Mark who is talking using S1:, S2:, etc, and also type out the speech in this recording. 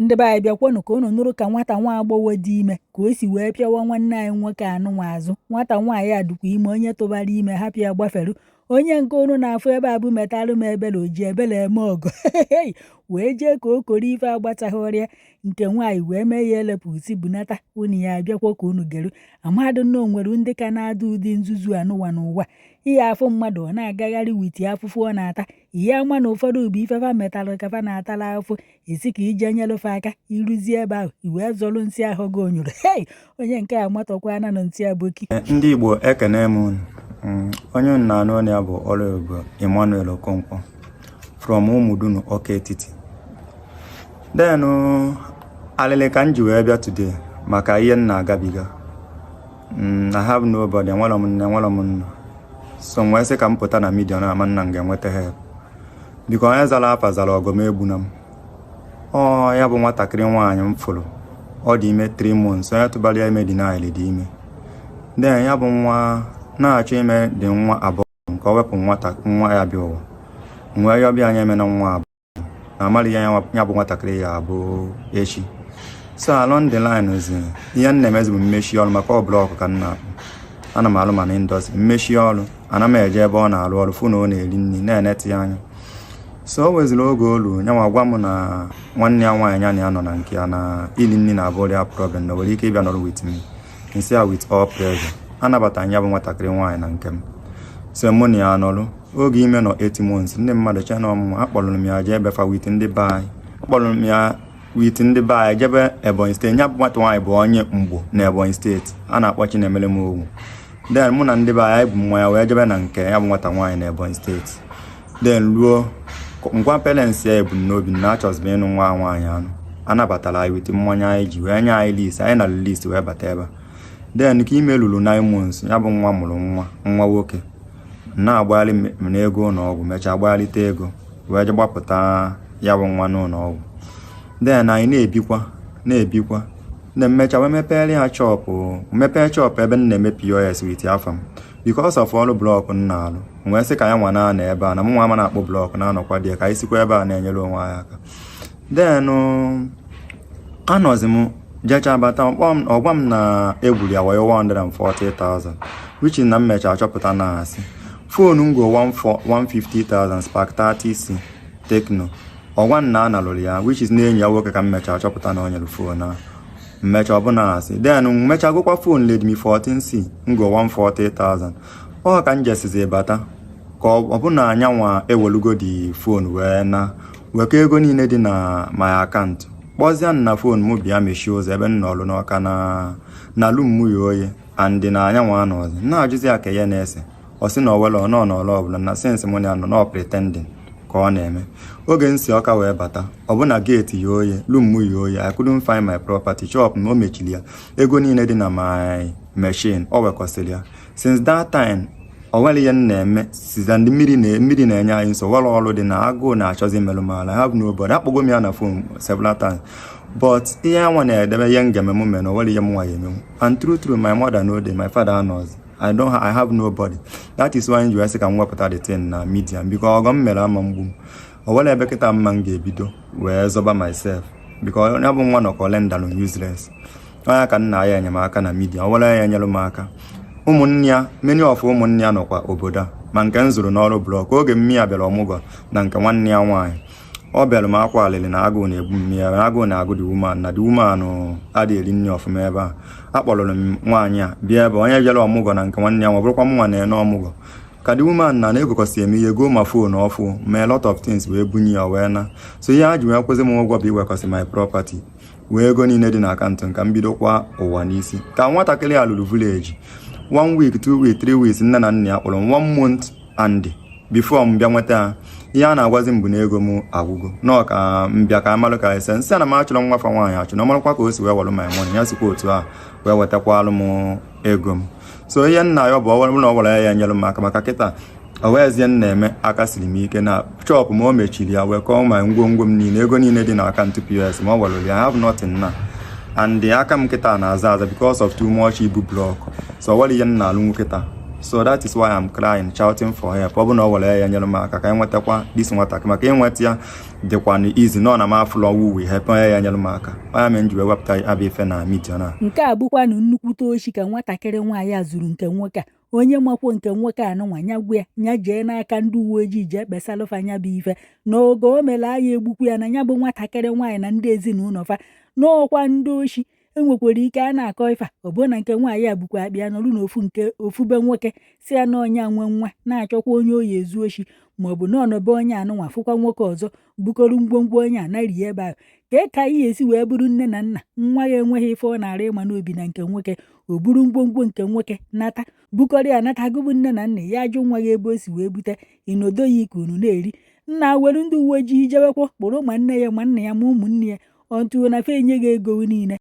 S1: ndị be anyị bịakwanụ ka unu nụrụ ka nwata nwa agbọghọ dị ime ka o si wee pịawa nwanne anyị nwoke anụnwa azụ. Nwata nwaanyị a dịkwa ime, onye tụbara ime hapụ ya gbaferu. Onye nke unu na-afụ ebe a bụ metalụ m ebele oji ebele eme ọgụ wee jee ka o koro ife agbataghị ọrịa nke nwaanyị wee mee ya elepụ isi bunata. Unu ya abịakwa ka unu geru amadụ na onwere ndị ka na-ada ụdị nzuzu anụwa n'ụwa. Ihe afụ mmadụ ọ na-agagharị witi afụfụ ọ na-ata, ihe ama na ụfọdụ bụ ifefa metalụ kafa na-atala afụ, esi ka ije nyelụfe aka iruzie ebe ahụ iwee zọlụ nsị ahụ gị onyoro. Onye nke a matọkwana na ntị aboki.
S2: Ndị Igbo ekene m unu. Onye unu na-anụ ọnụ ya bụ Ọlụebube Emmanuel Okonkwo from Umudunu Ọka Etiti. Denu alịlị ka m ji wee bịa today maka ihe m na-agabiga. I have nobody, enwere m nne, enwere m nna. So nwee sị ka m pụta na midia na ama nna m ga-enweta help. Biko onye zara afa zara ọgọm egbuna m. Ya bụ nwatakịrị nwaanyị m fụrụ, ọ dị ime 3 months, onye tụbara ya ime dị n'ala dị ime. Then ya bụ nwa na-achọ ime dị nwa abụọ nke o wepụ nwa ya bịa ụwa. Nwee ya ọbịa anya eme na nwa abụọ na amalị ya bụ nwatakịrị ya abụ echi. So along the line ozi ihe m na-emezi bụ mmechi ọrụ maka ọ blọkụ ka m na-akpụ. Ana m alụ mana indọstrị mmechi ọrụ, ana m eje ebe ọ na-alụ ọrụ fụ na ọ na-eri nri na-eneti ya anya. So o weziri oge olu nyanwa gwa m na nwanne ya nwaanyị ya na ya nọ na nke ya na ili nri na-abụ ya problem na nwere ike ịbịa nọrọ with me. Nsị ya with all pressure. Anabata ya bụ nwatakịrị nwaanyị na nke m. So mụ na ya nọrụ oge ime nọ 8 months. Ndị mmadụ che na ọmụmụ akpọrọ m ya jee ebefa with ndị be anyị. Akpọrọ m ya with ndị be anyị jebe Ebonyi steeti. Ya bụ nwata nwaanyị bụ onye Mgbo na Ebonyi steeti a na-akpọ Chinemere m Ogwu. Then mụ na ndị be anyị bụ nwa ya wee jebe na nke ya bụ nwata nwaanyị na Ebonyi steeti. Then ruo ngwa parents ya ebumnobi na achọzibụ ịnụ nwa nwaanyị anụ. Anabatara anyị wit mmanya anyị ji wee nye anyị list, anyị na list wee bata ebe. Then ka ime lụrụ 9 months, ya bụ nwa mụrụ nwa nwoke. Na-agbagharị m n'ego ụlọọgwụ, mechaa gbagharịta ego wee je gbapụta ya bụ nwa n'ụlọọgwụ. Then anyị na-ebikwa na mmecha wee mepere ha mepee chọpụ ebe m na-eme POS wit afọ m because of ọrụ blọkụ m na-alụ. Nwee sị ka ya nwa na ebe a na m nwa ama na-akpọ blọkụ na-anọkwa dị ka anyị sikwa ebe a na-enyere onwe anyị aka. Then anọzi m jecha bata ọgwa m na egwuru ya wee 140,000 which na mmecha achọpụta na asị fonu m go 150,000 Spark 30C Tecno. Ọgwa na analụrụ ya which is na-enyi ya nwoke ka mmecha achọpụta na onyere fonu a mmecha ọbụna asị. Then mmecha gụkwa fonu Redmi 14C ngo 140,000. Ọ ka m jesizi bata ka ọbụna anyanwa ewelugo dị fonu wee ka ego niile dị na my akaụntụ. Kpọzie na fonu m bịa mechie ụzọ ebe m nọrụ n'ọka na alụm m ya oye andị na anyanwa anọzi na-ajụzi aka ya na-ese ọ sị na ọwele ọ nọọlụ ọbụla na sensị m ya nọ nọ pretending ka ọ na-eme. Oge nsi ọka wee bata ọbụna geeti ya oye lum m ya oye I couldn't find my property shop na o mechiri ya ego niile dị na my machine o wekọsịrị ya. Since that time o nwere ihe na-eme siza ndị mmiri na-enye anyị nso were ọrụ dị na agụụ na-achọzi merụ m ala. I have nobody. Akpọgo m ya na phone several times but ihe anwa na-edebe ihe ngeme m mere na o nwere ihe m nwa ya emenwu. And true my mother no dey, my father knows. I have nobody. That is why you ask ka m wepụta the thing na media because ọgọ m mere ama mgbu m o nwere ebe kịta mma m ga-ebido wee zọba myself because onye bụ nwa nọkọ lenda no useless. Onye ka nna ya enyemaka na media o nwere ya enyere m aka. Ụmụnne ya many of ụmụnne ya nọkwa obodo a ma nke m zụrụ n'ọrụ blọk. Oge m ya bịara ọmụgwọ na nke nwanne ya nwaanyị ọ bịara m akwa alịlị na agụụ na-egbu m ya na agụụ na-agụ dị woman na dị woman adịghị eri nri ọfụma ebe a. Akpọrọ m nwaanyị a bịa ebe onye bịara ọmụgwọ na nke nwanne ya nwa bụrụkwa m nwa na-ene ọmụgwọ ka dị woman na-egokọsi eme ihe goo ma fonu ọfụ ma a lot of things wee bunye ya wee na. So ihe ha ji wee kwụzi m ụgwọ bụ iwekọsị my property wee ego niile dị na akaụntụ nka m bidokwa ụwa n'isi. Ka nwatakịrị a lụrụ village 1 week 2 week 3 weeks nne na nna ya kpọrọ 1 month and before m bịa nweta ha ihe a na-agwazi m bụ na ego m agwụgo nọ ka m bịa ka amalụ ka ese nsị na m achọrọ nwafa nwaanyị achọ na ọmarakwa ka o si wee walụ my money ya sikwa otu a wee wetakwalụ m ego m. So ihe nna ya bụ ọwara na ọwara ya nyere m aka maka kịta o weezie m na-eme aka siri m ike na chọpụ ma o mechiri ya wee kọọ ma ngwongwo m niile ego niile dị na akaụntụ POS ma ọ walụrụ ya I have nothing na and aka m kịta na-aza aza because of too much ibu block. So wali ihe na alụ nkịta So that is why I'm crying, shouting for help. Ọ bụ na ọ were ya nyere m aka ka anyị nwetakwa dis nwatakịrị, maka ịnweta ya dịkwa easy, nọ na m afụlọ wuwe help onye ya nyere m aka. Onye mere m ji wee wepụta abịa ife na midia na.
S1: Nke a bụkwanụ nnukwute oshi ka nwatakịrị nwaanyị a zuru nke nwoke a. Onye makwo nke nwoke a nụnwa nya gwa ya nya jee n'aka ndị uwe ojii jee kpesalụfa nya bụ ife n'oge o mere aya egbukwu ya na ya bụ nwatakịrị nwaanyị na ndị ezinụlọ fa n'ọkwa ndị oshi. Enwekwara ike a na-akọ ife ọ bụ na nke nwaanyị a bụkwa akpịa nọrụ n'ofu nke ofube nwoke si ya na ọnya nwe nwa na-achọkwa onye oyi ezu oshi, maọbụ na ọnọbe onye anụnwa fụkwa nwoke ọzọ bukọrọ ngwongwo onye a nari ebe ahụ. Ka ihe esi wee bụrụ nne na nna nwa ya enweghị ife ọ na-ara ịma n'obi na nke nwoke, o buru ngwongwo nke nwoke nata bukọrọ ya nata gụbụ nne na nna ya ajụ nwa ya ebe o si wee bute inodo ya ike unu na-eri. Nna were ndị uwe ojii jewekwa kpụrụ ma nne ya ma nna ya ma ụmụnne ya ọntụ na fe enye gị ego niile